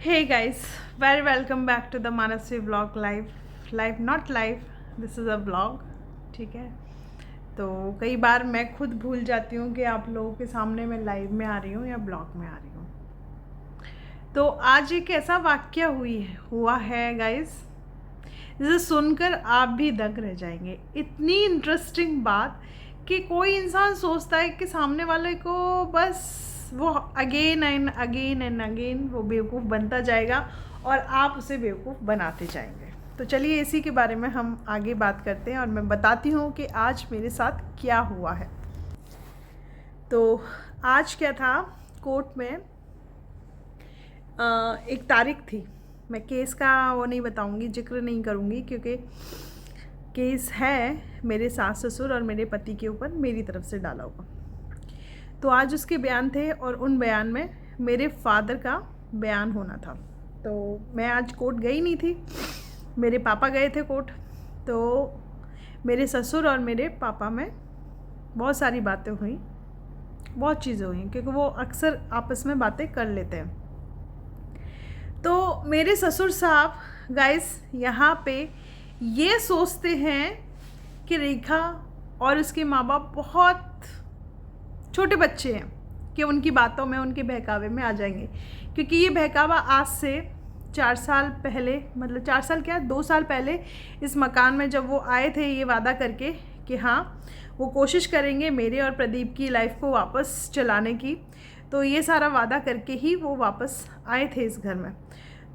Hey guys, very welcome back to the Manasvi vlog live. Live not live, this is a vlog. ठीक है। तो कई बार मैं खुद भूल जाती हूँ कि आप लोगों के सामने मैं लाइव में आ रही हूँ या ब्लॉग में आ रही हूँ। तो आज एक ऐसा वाक्य हुआ है गाइस, जिसे सुनकर आप भी दंग रह जाएंगे। इतनी इंटरेस्टिंग बात कि कोई इंसान सोचता है कि सामने वाले को बस वो अगेन एंड अगेन वो बेवकूफ़ बनता जाएगा और आप उसे बेवकूफ़ बनाते जाएंगे। तो चलिए इसी के बारे में हम आगे बात करते हैं और मैं बताती हूँ कि आज मेरे साथ क्या हुआ है। तो आज क्या था, कोर्ट में एक तारीख थी। मैं केस का वो नहीं बताऊँगी, जिक्र नहीं करूँगी, क्योंकि केस है मेरे सास ससुर और मेरे पति के ऊपर मेरी तरफ से डाला हुआ। तो आज उसके बयान थे और उन बयान में मेरे फादर का बयान होना था। तो मैं आज कोर्ट गई नहीं थी, मेरे पापा गए थे कोर्ट। तो मेरे ससुर और मेरे पापा में बहुत सारी बातें हुई, बहुत चीज़ें हुई, क्योंकि वो अक्सर आपस में बातें कर लेते हैं। तो मेरे ससुर साहब गाइस यहाँ पे ये सोचते हैं कि रेखा और उसके माँ बाप बहुत छोटे बच्चे हैं कि उनकी बातों में, उनके बहकावे में आ जाएंगे। क्योंकि ये बहकावा आज से 4 साल पहले, मतलब 4 साल क्या, 2 साल पहले इस मकान में जब वो आए थे ये वादा करके कि हाँ वो कोशिश करेंगे मेरे और प्रदीप की लाइफ को वापस चलाने की। तो ये सारा वादा करके ही वो वापस आए थे इस घर में।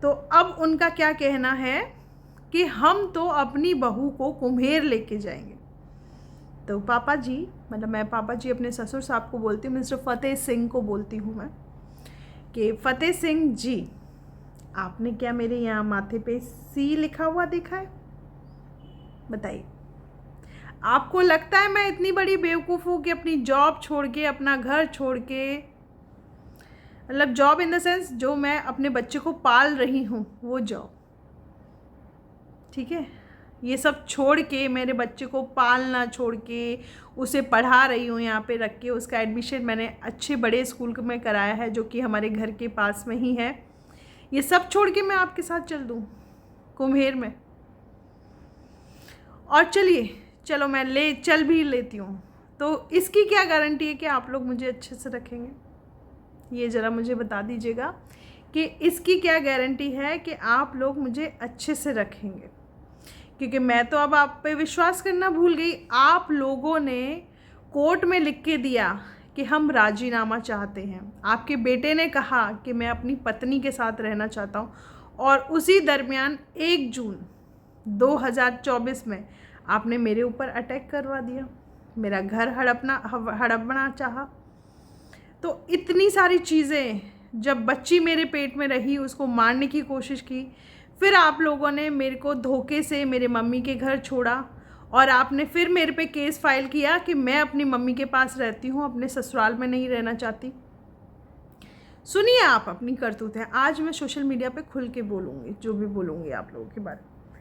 तो अब उनका क्या कहना है कि हम तो अपनी बहू को कुम्हेर लेके जाएंगे। तो पापा जी, मतलब मैं पापा जी अपने ससुर साहब को बोलती हूँ, मिस्टर फतेह सिंह को बोलती हूँ मैं, कि फतेह सिंह जी, आपने क्या मेरे यहाँ माथे पे सी लिखा हुआ देखा है? बताइए, आपको लगता है मैं इतनी बड़ी बेवकूफ़ हूँ कि अपनी जॉब छोड़ के, अपना घर छोड़ के, मतलब जॉब इन द सेंस जो मैं अपने बच्चे को पाल रही हूँ वो जॉब, ठीक है, ये सब छोड़ के, मेरे बच्चे को पालना छोड़ के उसे पढ़ा रही हूँ यहाँ पे रख के। उसका एडमिशन मैंने अच्छे बड़े स्कूल में कराया है जो कि हमारे घर के पास में ही है। ये सब छोड़ के मैं आपके साथ चल दूँ कुम्हेर में? और चलो मैं चल भी लेती हूँ, तो इसकी क्या गारंटी है कि आप लोग मुझे अच्छे से रखेंगे? ये ज़रा मुझे बता दीजिएगा कि इसकी क्या गारंटी है कि आप लोग मुझे अच्छे से रखेंगे? क्योंकि मैं तो अब आप पे विश्वास करना भूल गई। आप लोगों ने कोर्ट में लिख के दिया कि हम राजीनामा चाहते हैं। आपके बेटे ने कहा कि मैं अपनी पत्नी के साथ रहना चाहता हूँ, और उसी दरमियान 1 जून 2024 में आपने मेरे ऊपर अटैक करवा दिया, मेरा घर हड़पना चाहा। तो इतनी सारी चीज़ें, जब बच्ची मेरे पेट में रही उसको मारने की कोशिश की, फिर आप लोगों ने मेरे को धोखे से मेरे मम्मी के घर छोड़ा और आपने फिर मेरे पे केस फाइल किया कि मैं अपनी मम्मी के पास रहती हूँ, अपने ससुराल में नहीं रहना चाहती। सुनिए आप अपनी करतूतें। आज मैं सोशल मीडिया पे खुल के बोलूँगी, जो भी बोलूँगी आप लोगों के बारे में,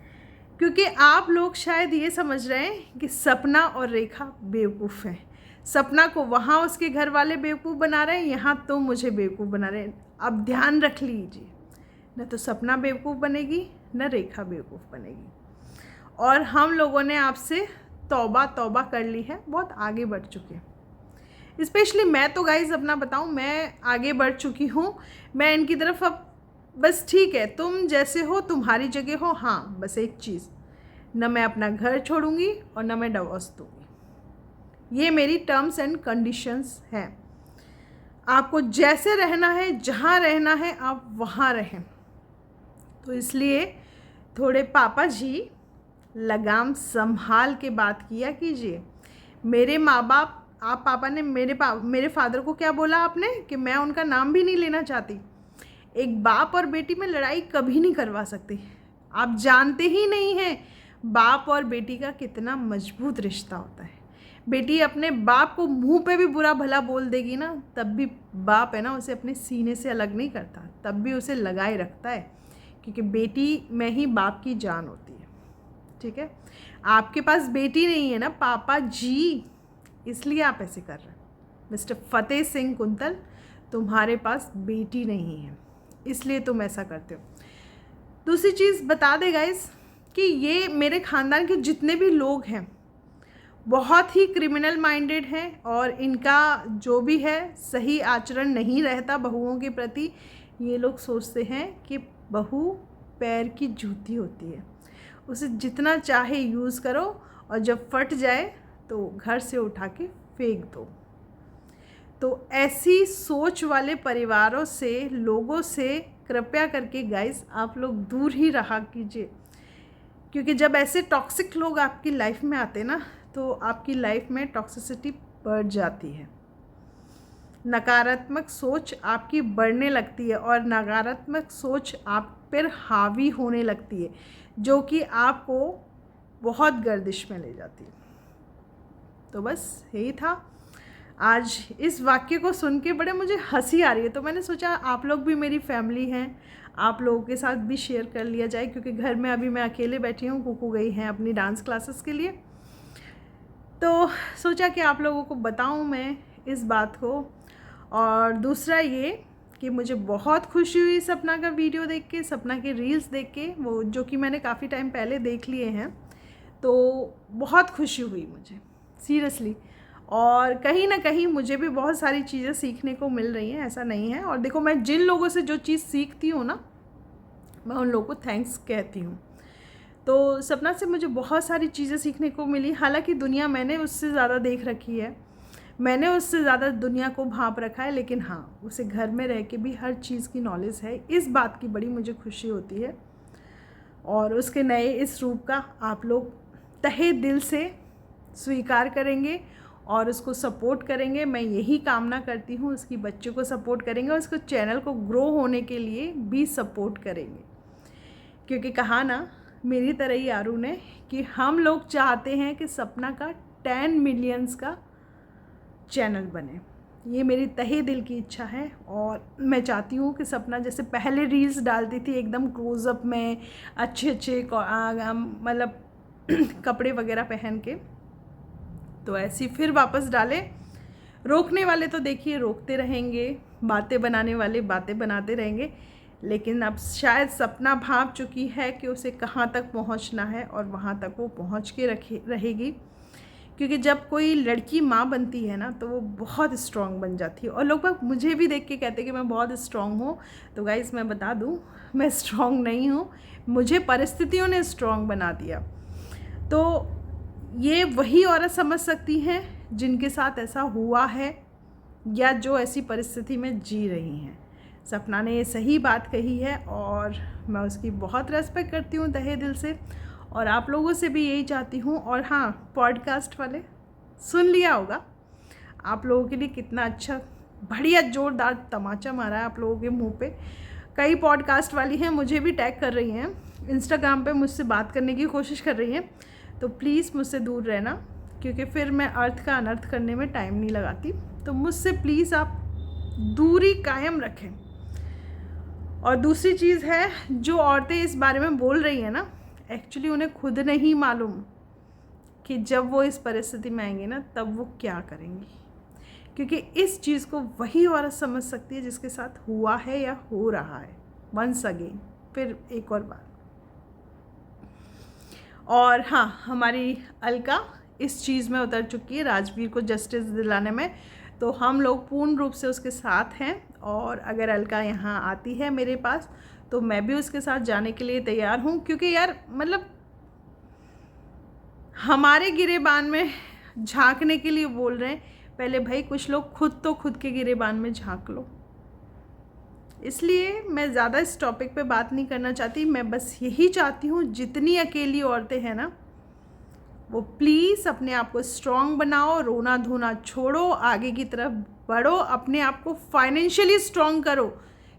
क्योंकि आप लोग शायद ये समझ रहे हैं कि सपना और रेखा बेवकूफ़ हैं। सपना को वहाँ उसके घर वाले बेवकूफ़ बना रहे हैं, यहाँ तो मुझे बेवकूफ़ बना रहे हैं। अब ध्यान रख लीजिए, न तो सपना बेवकूफ़ बनेगी, न रेखा बेवकूफ़ बनेगी। और हम लोगों ने आपसे तौबा कर ली है, बहुत आगे बढ़ चुके हैं। स्पेशली मैं तो गाइज़ अपना बताऊं, मैं आगे बढ़ चुकी हूँ। मैं इनकी तरफ अब बस ठीक है, तुम जैसे हो तुम्हारी जगह हो, हाँ बस एक चीज़, न मैं अपना घर छोड़ूंगी और न मैं डिवोर्स दूंगी। ये मेरी टर्म्स एंड कंडीशंस हैं। आपको जैसे रहना है, जहाँ रहना है आप वहाँ रहें। तो इसलिए थोड़े पापा जी लगाम संभाल के बात किया कीजिए। मेरे माँ बाप, आप पापा ने मेरे फादर को क्या बोला आपने कि मैं उनका नाम भी नहीं लेना चाहती। एक बाप और बेटी में लड़ाई कभी नहीं करवा सकती। आप जानते ही नहीं हैं बाप और बेटी का कितना मजबूत रिश्ता होता है। बेटी अपने बाप को मुंह पे भी बुरा भला बोल देगी ना, तब भी बाप है ना उसे अपने सीने से अलग नहीं करता, तब भी उसे लगाए रखता है, क्योंकि बेटी में ही बाप की जान होती है। ठीक है, आपके पास बेटी नहीं है ना पापा जी, इसलिए आप ऐसे कर रहे हैं। मिस्टर फतेह सिंह कुंतल, तुम्हारे पास बेटी नहीं है, इसलिए तुम ऐसा करते हो। दूसरी चीज़ बता दे गाइस कि ये मेरे ख़ानदान के जितने भी लोग हैं बहुत ही क्रिमिनल माइंडेड हैं और इनका जो भी है सही आचरण नहीं रहता बहुओं के प्रति। ये लोग सोचते हैं कि बहू पैर की जूती होती है, उसे जितना चाहे यूज़ करो और जब फट जाए तो घर से उठा के फेंक दो। तो ऐसी सोच वाले परिवारों से, लोगों से कृपया करके गाइस आप लोग दूर ही रहा कीजिए, क्योंकि जब ऐसे टॉक्सिक लोग आपकी लाइफ में आते ना तो आपकी लाइफ में टॉक्सिसिटी बढ़ जाती है, नकारात्मक सोच आपकी बढ़ने लगती है और नकारात्मक सोच आप पर हावी होने लगती है, जो कि आपको बहुत गर्दिश में ले जाती है। तो बस यही था। आज इस वाक्य को सुन के बड़े मुझे हंसी आ रही है, तो मैंने सोचा आप लोग भी मेरी फैमिली हैं, आप लोगों के साथ भी शेयर कर लिया जाए, क्योंकि घर में अभी मैं अकेले बैठी हूँ, कुकू गई हैं अपनी डांस क्लासेस के लिए। तो सोचा कि आप लोगों को बताऊँ मैं इस बात को। और दूसरा ये कि मुझे बहुत खुशी हुई सपना का वीडियो देख के, सपना के रील्स देख के, वो जो कि मैंने काफ़ी टाइम पहले देख लिए हैं, तो बहुत खुशी हुई मुझे सीरियसली। और कहीं ना कहीं मुझे भी बहुत सारी चीज़ें सीखने को मिल रही हैं, ऐसा नहीं है। और देखो, मैं जिन लोगों से जो चीज़ सीखती हूँ ना, मैं उन लोगों को थैंक्स कहती हूँ। तो सपना से मुझे बहुत सारी चीज़ें सीखने को मिली। हालांकि दुनिया मैंने उससे ज़्यादा देख रखी है, मैंने उससे ज़्यादा दुनिया को भांप रखा है, लेकिन हाँ, उसे घर में रह के भी हर चीज़ की नॉलेज है। इस बात की बड़ी मुझे खुशी होती है। और उसके नए इस रूप का आप लोग तहे दिल से स्वीकार करेंगे और उसको सपोर्ट करेंगे। मैं यही कामना करती हूँ, उसकी बच्चों को सपोर्ट करेंगे और उसको चैनल को ग्रो होने के लिए भी सपोर्ट करेंगे, क्योंकि कहा ना मेरी तरह ही आरू ने कि हम लोग चाहते हैं कि सपना का 10 मिलियंस का चैनल बने। ये मेरी तहे दिल की इच्छा है। और मैं चाहती हूँ कि सपना जैसे पहले रील्स डालती थी एकदम क्लोज़अप में, अच्छे अच्छे मतलब कपड़े वगैरह पहन के, तो ऐसी फिर वापस डाले। रोकने वाले तो देखिए रोकते रहेंगे, बातें बनाने वाले बातें बनाते रहेंगे, लेकिन अब शायद सपना भांप चुकी है कि उसे कहाँ तक पहुँचना है और वहाँ तक वो पहुँच के रहेगी। क्योंकि जब कोई लड़की माँ बनती है ना तो वो बहुत स्ट्रॉन्ग बन जाती है। और लोग मुझे भी देख के कहते हैं कि मैं बहुत स्ट्रॉन्ग हूँ। तो गाइस मैं बता दूँ, मैं स्ट्रॉन्ग नहीं हूँ, मुझे परिस्थितियों ने स्ट्रॉन्ग बना दिया। तो ये वही औरत समझ सकती हैं जिनके साथ ऐसा हुआ है या जो ऐसी परिस्थिति में जी रही हैं। सपना ने ये सही बात कही है और मैं उसकी बहुत रेस्पेक्ट करती हूँ तहे दिल से। और आप लोगों से भी यही चाहती हूँ। और हाँ, पॉडकास्ट वाले सुन लिया होगा, आप लोगों के लिए कितना अच्छा बढ़िया ज़ोरदार तमाचा मारा है आप लोगों के मुंह पे। कई पॉडकास्ट वाली हैं मुझे भी टैग कर रही हैं, इंस्टाग्राम पे मुझसे बात करने की कोशिश कर रही हैं। तो प्लीज़ मुझसे दूर रहना, क्योंकि फिर मैं अर्थ का अनर्थ करने में टाइम नहीं लगाती। तो मुझसे प्लीज़ आप दूरी कायम रखें। और दूसरी चीज़ है, जो औरतें इस बारे में बोल रही हैं ना, एक्चुअली उन्हें खुद नहीं मालूम कि जब वो इस परिस्थिति में आएंगी ना तब वो क्या करेंगी। क्योंकि इस चीज़ को वही औरत समझ सकती है जिसके साथ हुआ है या हो रहा है। वंस अगेन, फिर एक और बार। और हाँ, हमारी अलका इस चीज़ में उतर चुकी है राजवीर को जस्टिस दिलाने में, तो हम लोग पूर्ण रूप से उसके साथ हैं। और अगर अलका यहाँ आती है मेरे पास तो मैं भी उसके साथ जाने के लिए तैयार हूँ। क्योंकि यार मतलब हमारे गिरेबान में झांकने के लिए बोल रहे हैं, पहले भाई कुछ लोग खुद के गिरेबान में झांक लो। इसलिए मैं ज़्यादा इस टॉपिक पे बात नहीं करना चाहती। मैं बस यही चाहती हूँ जितनी अकेली औरतें हैं ना, वो प्लीज़ अपने आप को स्ट्रॉन्ग बनाओ, रोना धोना छोड़ो, आगे की तरफ बढ़ो, अपने आप को फाइनेंशियली स्ट्रॉन्ग करो।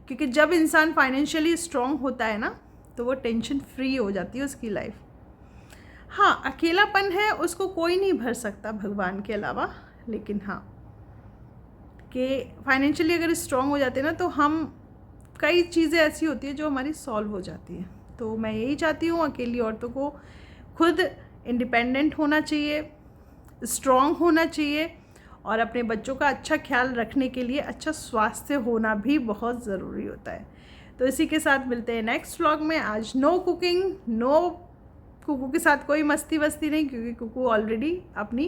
क्योंकि जब इंसान फाइनेंशियली स्ट्रॉन्ग होता है ना तो वो टेंशन फ्री हो जाती है उसकी लाइफ। हाँ, अकेलापन है उसको कोई नहीं भर सकता भगवान के अलावा, लेकिन हाँ कि फाइनेंशियली अगर स्ट्रॉन्ग हो जाते हैं ना तो हम कई चीज़ें ऐसी होती है जो हमारी सॉल्व हो जाती है। तो मैं यही चाहती हूँ, अकेली औरतों को खुद इंडिपेंडेंट होना चाहिए, स्ट्रॉन्ग होना चाहिए और अपने बच्चों का अच्छा ख्याल रखने के लिए अच्छा स्वास्थ्य होना भी बहुत ज़रूरी होता है। तो इसी के साथ मिलते हैं नेक्स्ट व्लॉग में। आज नो कुकिंग, नो कुकू के साथ कोई मस्ती वस्ती नहीं, क्योंकि कुकू ऑलरेडी अपनी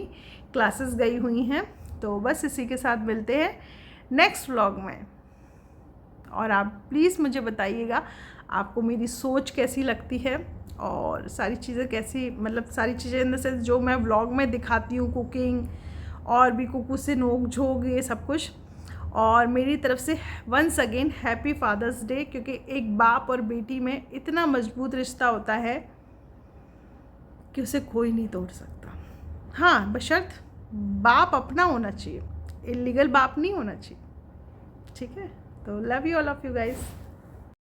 क्लासेस गई हुई हैं। तो बस इसी के साथ मिलते हैं नेक्स्ट व्लॉग में। और आप प्लीज़ मुझे बताइएगा आपको मेरी सोच कैसी लगती है और सारी चीज़ें कैसी, मतलब सारी चीज़ें इन द सेंस जो मैं व्लॉग में दिखाती हूँ, कुकिंग और भी कुकू से नोक झोंक ये सब कुछ। और मेरी तरफ से once again happy father's day, क्योंकि एक बाप और बेटी में इतना मजबूत रिश्ता होता है कि उसे कोई नहीं तोड़ सकता। हाँ, बशर्त बाप अपना होना चाहिए, इलीगल बाप नहीं होना चाहिए। ठीक है, तो love you all of you guys.